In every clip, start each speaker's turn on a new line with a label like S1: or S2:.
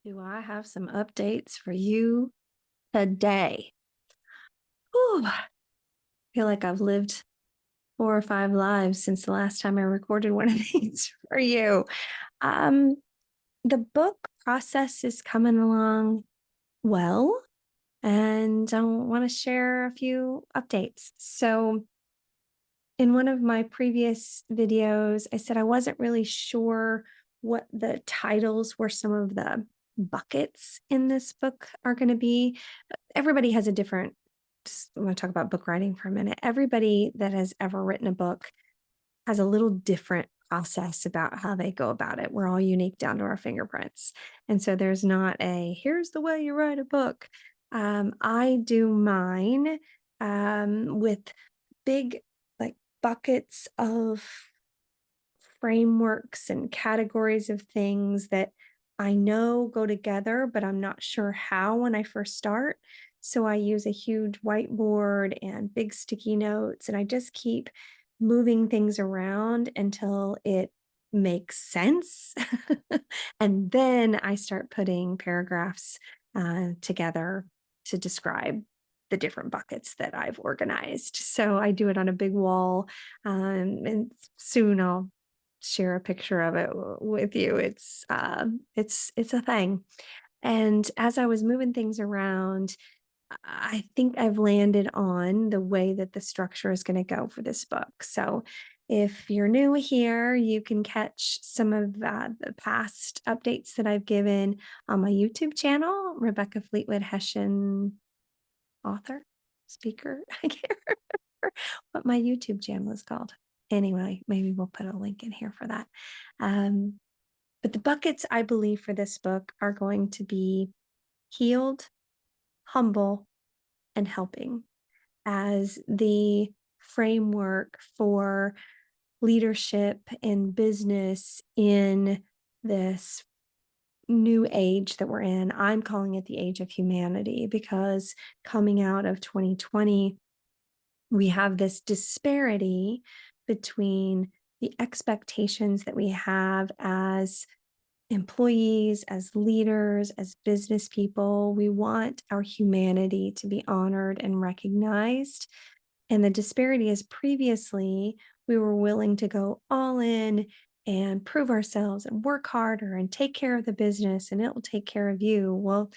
S1: Do I have some updates for you today? Whew, I feel like I've lived 4 or 5 lives since the last time I recorded one of these for you. Um, the book process is coming along well, and I want to share a few updates. So, in one of my previous videos, I said I wasn't really sure what the titles were, some of the buckets in this book are going to be. Everybody has a different, I want to talk about book writing for a minute. Everybody that has ever written a book has a little different process about how they go about it. We're all unique down to our fingerprints. And so there's not a, here's the way you write a book. I do mine with big, like, buckets of frameworks and categories of things that I know go together, but I'm not sure how when I first start. So I use a huge whiteboard and big sticky notes, and I just keep moving things around until it makes sense. And then I start putting paragraphs together to describe the different buckets that I've organized. So I do it on a big wall, and soon I'll share a picture of it with you. It's a thing. And as I was moving things around, I think I've landed on the way that the structure is going to go for this book. So if you're new here, you can catch some of the past updates that I've given on my YouTube channel, Rebecca Fleetwood Hessian, author, speaker. I can't remember what my YouTube channel is called. Anyway, maybe we'll put a link in here for that. Um, but the buckets I believe for this book are going to be healed, humble, and helping as the framework for leadership and business in this new age that we're in. I'm calling it the age of humanity because coming out of 2020, we have this disparity between the expectations that we have as employees, as leaders, as business people. We want our humanity to be honored and recognized. And the disparity is previously we were willing to go all in and prove ourselves and work harder and take care of the business and it will take care of you. Well,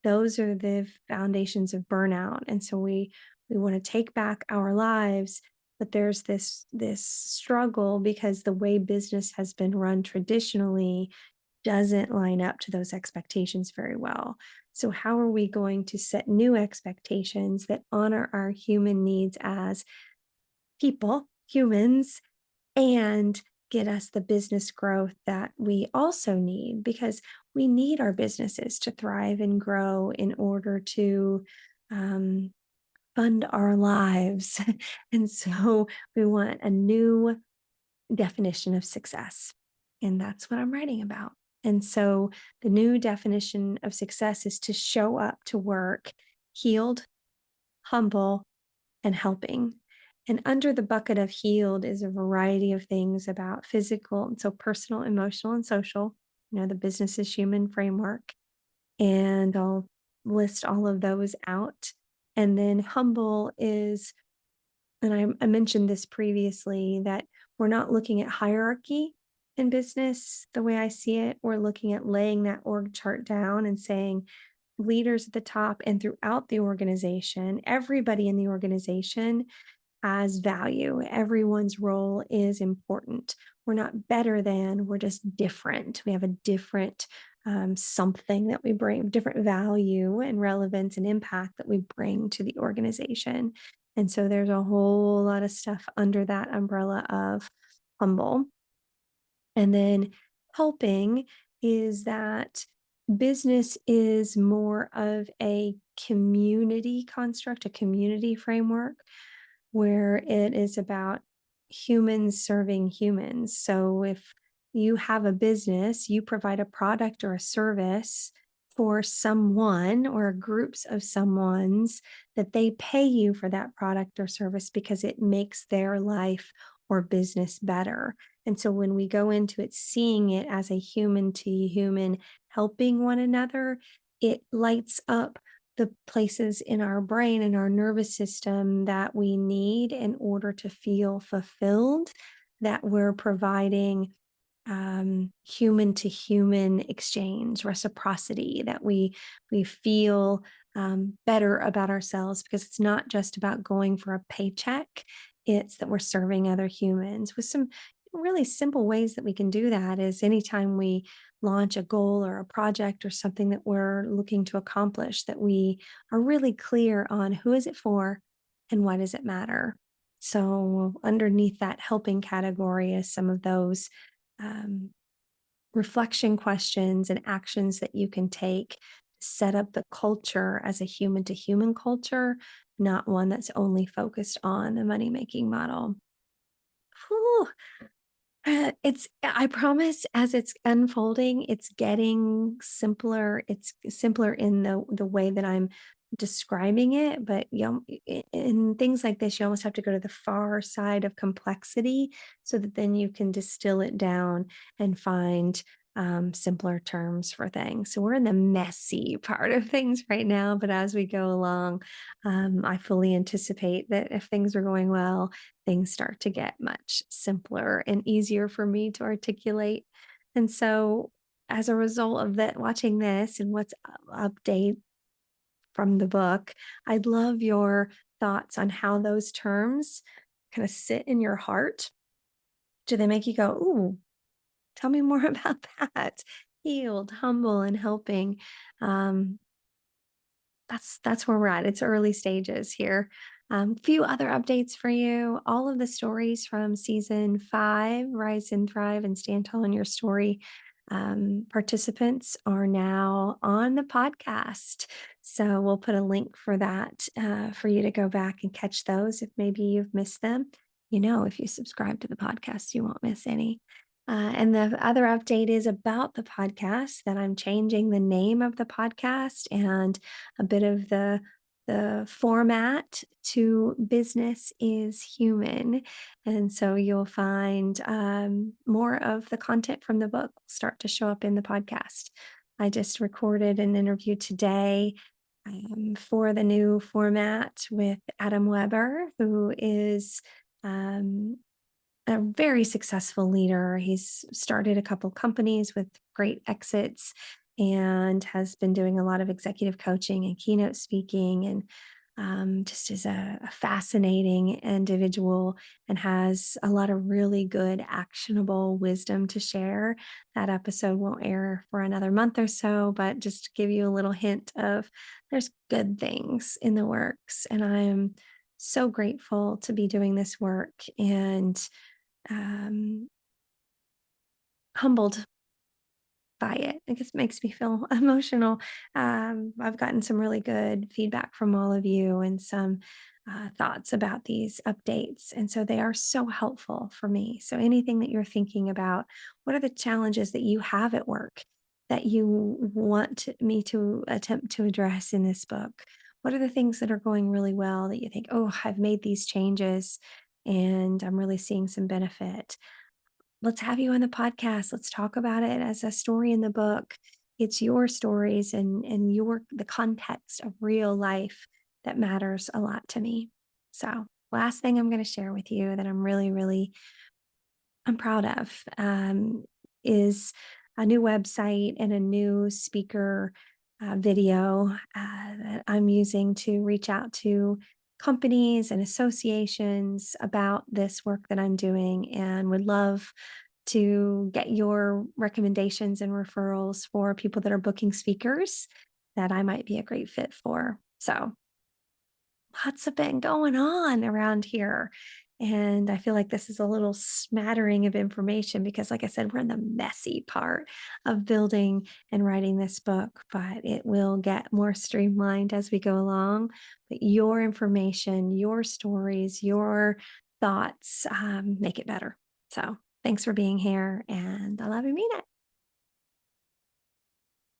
S1: those are the foundations of burnout. And so we want to take back our lives, but there's this struggle because the way business has been run traditionally doesn't line up to those expectations very well. So how are we going to set new expectations that honor our human needs as people, humans, and get us the business growth that we also need? Because we need our businesses to thrive and grow in order to fund our lives. And so we want a new definition of success. And that's what I'm writing about. And so the new definition of success is to show up to work healed, humble, and helping. And under the bucket of healed is a variety of things about physical, and so personal, emotional, and social, the business is human framework. And I'll list all of those out. And then humble is, and I mentioned this previously, that we're not looking at hierarchy in business the way I see it. We're looking at laying that org chart down and saying leaders at the top and throughout the organization, everybody in the organization has value. Everyone's role is important. We're not better than, we're just different. We have a different something that we bring, different value and relevance and impact that we bring to the organization. And so there's a whole lot of stuff under that umbrella of humble. And then helping is that business is more of a community construct, a community framework, where it is about humans serving humans. So if you have a business, you provide a product or a service for someone or groups of someone's, that they pay you for that product or service because it makes their life or business better. And so when we go into it, seeing it as a human to human helping one another, it lights up the places in our brain and our nervous system that we need in order to feel fulfilled, that we're providing human to human exchange, reciprocity, that we feel better about ourselves because it's not just about going for a paycheck. It's that we're serving other humans with some really simple ways that we can do that is anytime we launch a goal or a project or something that we're looking to accomplish, that we are really clear on who is it for and why does it matter. So underneath that helping category is some of those um, reflection questions and actions that you can take to set up the culture as a human to human culture, not one that's only focused on the money making model. Whew. I promise as it's unfolding, it's getting simpler. It's simpler in the way that I'm describing it, but in things like this, you almost have to go to the far side of complexity so that then you can distill it down and find simpler terms for things. So we're in the messy part of things right now, but as we go along, I fully anticipate that if things are going well, things start to get much simpler and easier for me to articulate. And so, as a result of that, watching this and what's update from the book, I'd love your thoughts on how those terms kind of sit in your heart. Do they make you go, "Ooh, tell me more about that"? Healed, humble, and helping. Um, that's where we're at. It's early stages here. Few other updates for you. All of the stories from season 5, Rise and Thrive and Stand Tall in Your Story, participants are now on the podcast. So we'll put a link for that for you to go back and catch those if maybe you've missed them. If you subscribe to the podcast, you won't miss any. And the other update is about the podcast that I'm changing the name of the podcast and a bit of the format to business is human. And so you'll find more of the content from the book will start to show up in the podcast. I just recorded an interview today for the new format with Adam Weber, who is um, a very successful leader. He's started a couple companies with great exits and has been doing a lot of executive coaching and keynote speaking and just is a fascinating individual and has a lot of really good actionable wisdom to share. That episode won't air for another month or so, but just to give you a little hint of there's good things in the works. And I'm so grateful to be doing this work and um, humbled by it. I guess it makes me feel emotional. I've gotten some really good feedback from all of you and some thoughts about these updates. And so they are so helpful for me. So anything that you're thinking about, what are the challenges that you have at work that you want me to attempt to address in this book? What are the things that are going really well that you think, oh, I've made these changes and I'm really seeing some benefit? Let's have you on the podcast. Let's talk about it as a story in the book. It's your stories and your the context of real life that matters a lot to me. So, last thing I'm going to share with you that I'm proud of is a new website and a new speaker video that I'm using to reach out to companies and associations about this work that I'm doing and would love to get your recommendations and referrals for people that are booking speakers that I might be a great fit for. So, lots have been going on around here. And I feel like this is a little smattering of information because, like I said, we're in the messy part of building and writing this book, but it will get more streamlined as we go along. But your information, your stories, your thoughts make it better. So thanks for being here, and I love you, mean it.